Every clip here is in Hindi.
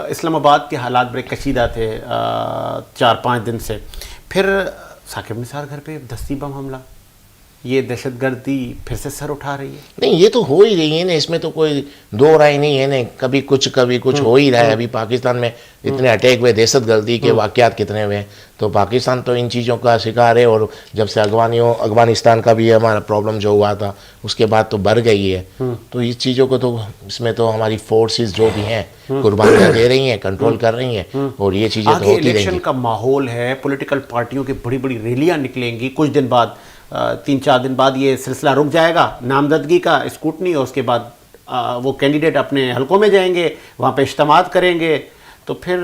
इस्लामाबाद के हालात बड़े कशीदा थे 4-5 दिन से, फिर साकिब निसार घर पे दस्ती बम हमला, ये दहशतगर्दी फिर से सर उठा रही है। नहीं, ये तो हो ही रही है ना, इसमें तो कोई दो राय नहीं है ना, कभी कुछ हो ही रहा है। अभी पाकिस्तान में इतने अटैक हुए, दहशतगर्दी के वाक़यात कितने हुए, तो पाकिस्तान तो इन चीज़ों का शिकार है। और जब से अफगानिस्तान का भी हमारा प्रॉब्लम जो हुआ था उसके बाद तो बढ़ गई है। तो इस चीज़ों को तो इसमें तो हमारी फोर्सेस जो भी हैं कुर्बानियाँ दे रही हैं, कंट्रोल कर रही हैं, और ये चीज़ें तो होती रहेंगी। इलेक्शन का माहौल है, पॉलिटिकल पार्टियों की बड़ी बड़ी रैलियाँ निकलेंगी, कुछ दिन बाद 3-4 दिन बाद ये सिलसिला रुक जाएगा नामजदगी का, स्कूटनी, और उसके बाद वो कैंडिडेट अपने हलकों में जाएंगे, वहाँ पे इज्तिमात करेंगे। तो फिर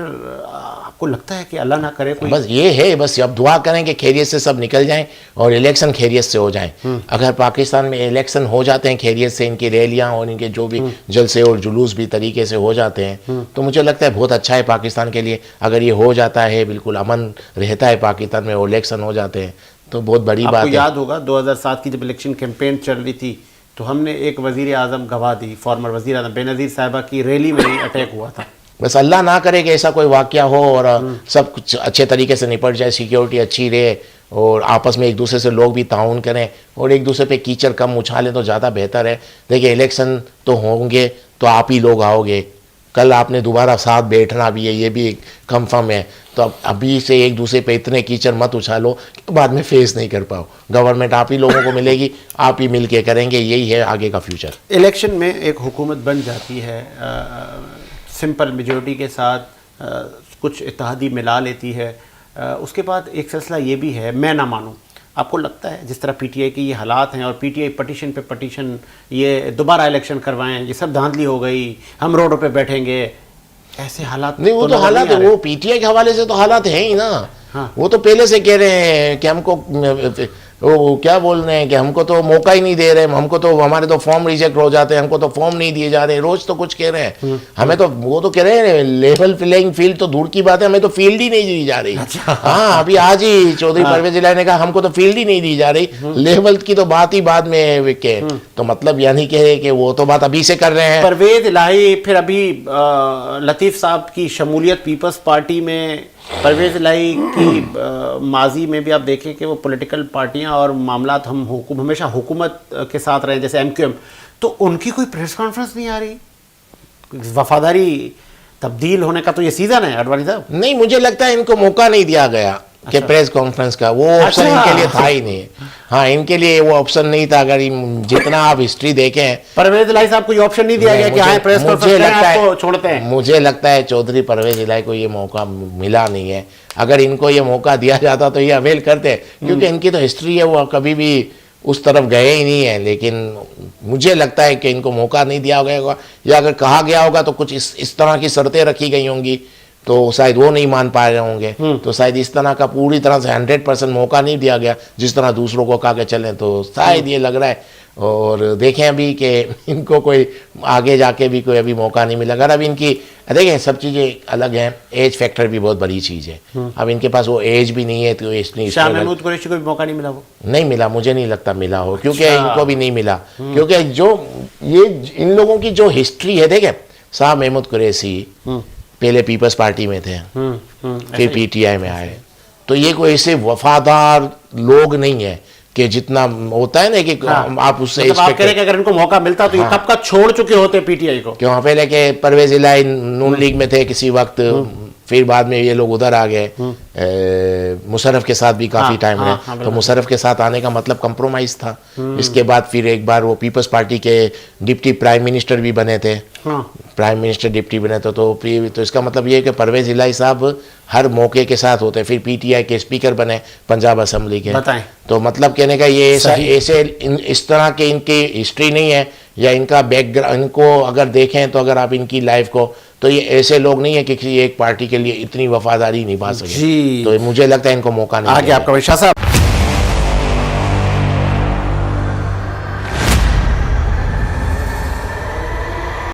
आपको लगता है कि अल्लाह ना करे कोई, बस ये है, बस अब दुआ करें कि खैरियत से सब निकल जाएं और इलेक्शन खैरियत से हो जाएं। अगर पाकिस्तान में इलेक्शन हो जाते हैं खैरियत से, इनकी रैलियां और इनके जो भी जलसे और जुलूस भी तरीके से हो जाते हैं, तो मुझे लगता है बहुत अच्छा है पाकिस्तान के लिए। अगर ये हो जाता है, बिल्कुल अमन रहता है पाकिस्तान में, इलेक्शन हो जाते हैं, तो बहुत बड़ी बात है। आपको याद होगा 2007 की जब इलेक्शन कैंपेन चल रही थी तो हमने एक वज़ीर आज़म गवा दी, फॉर्मर वज़ीर आज़म बेनज़ीर साहिबा की रैली में ही अटैक हुआ था। बस अल्लाह ना करे कि ऐसा कोई वाक़या हो और सब कुछ अच्छे तरीके से निपट जाए, सिक्योरिटी अच्छी रहे और आपस में एक दूसरे से लोग भी ताउन करें और एक दूसरे पे कीचड़ कम उछालें तो ज़्यादा बेहतर है। देखिए, इलेक्शन तो होंगे तो आप ही लोग आओगे, कल आपने दोबारा साथ बैठना भी है, ये भी कंफर्म है। तो अब अभी से एक दूसरे पे इतने कीचड़ मत उछालो कि बाद में फेस नहीं कर पाओ। गवर्नमेंट आप ही लोगों को मिलेगी, आप ही मिल के करेंगे, यही है आगे का फ्यूचर। इलेक्शन में एक हुकूमत बन जाती है, सिंपल मेजॉरिटी के साथ कुछ इत्तेहादी मिला लेती है, उसके बाद एक सिलसिला ये भी है, मैं ना मानूँ। आपको लगता है जिस तरह पीटीआई के ये हालात हैं और पीटीआई पटिशन पे पटिशन, ये दोबारा इलेक्शन करवाएं, ये सब धांधली हो गई, हम रोडों पे बैठेंगे, ऐसे हालात? नहीं, वो तो हालात है, वो पीटीआई के हवाले से तो हालात है ही ना। हाँ। वो तो पहले से कह रहे हैं कि हमको वो क्या बोल रहे हैं कि हमको तो मौका ही नहीं दे रहे, हमको तो हमारे तो फॉर्म रिजेक्ट हो जाते हैं, हमको तो फॉर्म नहीं दिए जा रहे, रोज तो कुछ कह रहे हैं। हमें तो वो तो कह रहे हैं लेवल प्लेइंग फील्ड तो दूर की बात है, हमें तो फील्ड ही नहीं दी जा रही। अच्छा। हाँ, अभी आज ही चौधरी परवेज इलाही ने कहा हमको तो फील्ड ही नहीं दी जा रही, लेवल की तो बात ही बाद में के। तो मतलब यानी कि वो तो बात अभी से कर रहे हैं परवेज इलाही। फिर अभी लतीफ़ साहब की शमूलियत पीपल्स पार्टी में, परवेज इलाही की माजी में भी आप देखें कि वो पॉलिटिकल पार्टियां और मामलात हम हमेशा हुकूमत के साथ रहे, जैसे एमक्यूएम, तो उनकी कोई प्रेस कॉन्फ्रेंस नहीं आ रही। वफादारी तब्दील होने का तो ये सीजन है अडवाणी साहब। नहीं, मुझे लगता है इनको मौका नहीं दिया गया कि प्रेस कॉन्फ्रेंस का, वो ऑप्शन इनके लिए था ही नहीं। हाँ, इनके लिए वो ऑप्शन नहीं था। अगर जितना आप हिस्ट्री देखें, परवेज इलाही साहब को ये ऑप्शन नहीं दिया गया कि हाँ प्रेस कॉन्फ्रेंस आपको छोड़ते हैं। मुझे लगता है चौधरी परवेज इलाही को ये मौका मिला नहीं है। अगर इनको ये मौका दिया जाता तो ये अवेल करते, क्योंकि इनकी तो हिस्ट्री है, वो कभी भी उस तरफ गए ही नहीं है। लेकिन मुझे लगता है कि इनको मौका नहीं दिया गया होगा, या अगर कहा गया होगा तो कुछ इस तरह की शर्तें रखी गई होंगी तो शायद वो नहीं मान पा रहे होंगे। तो शायद इस तरह का पूरी तरह से 100% मौका नहीं दिया गया जिस तरह दूसरों को कहा के चलें, तो शायद ये लग रहा है। और देखें अभी कि इनको कोई आगे जाके भी कोई अभी मौका नहीं मिला। अगर अभी इनकी देखें, सब चीज़ें अलग हैं, एज फैक्टर भी बहुत बड़ी चीज़ है। अब इनके पास वो एज भी नहीं है, तो इतनी शाह महमूद कुरैशी को भी मौका नहीं मिला, वो नहीं मिला, मुझे नहीं लगता मिला हो, क्योंकि इनको भी नहीं मिला। क्योंकि जो ये इन लोगों की जो हिस्ट्री है, देखें शाह महमूद कुरैशी पहले पीपल्स पार्टी में थे, फिर पीटीआई में आए, तो ये कोई ऐसे वफादार लोग नहीं है कि जितना होता है ना कि आप उससे मतलब आप कह रहे हैं कि अगर इनको मौका मिलता तो ये कब का छोड़ चुके होते पीटीआई को। क्यों, पहले के परवेज इलाही नून लीग में थे किसी वक्त, फिर बाद में ये लोग उधर आ गए। मुशर्रफ के साथ भी काफी टाइम रहे, तो मुशर्रफ के साथ आने का मतलब कंप्रोमाइज था। इसके बाद फिर एक बार वो पीपल्स पार्टी के डिप्टी प्राइम मिनिस्टर भी बने थे, प्राइम मिनिस्टर डिप्टी बने थे। तो इसका मतलब ये है कि परवेज इलाही साहब हर मौके के साथ होते हैं। फिर पीटीआई के स्पीकर बने पंजाब असेंबली के। तो मतलब कहने का ये ऐसे इस तरह के इनकी हिस्ट्री नहीं है, या इनका बैकग्राउंड, इनको अगर देखें तो अगर आप इनकी लाइफ को, तो ये ऐसे लोग नहीं है कि किसी एक पार्टी के लिए इतनी वफादारी निभा सके। तो मुझे लगता है इनको मौका नहीं। आगे आपका शाह साहब।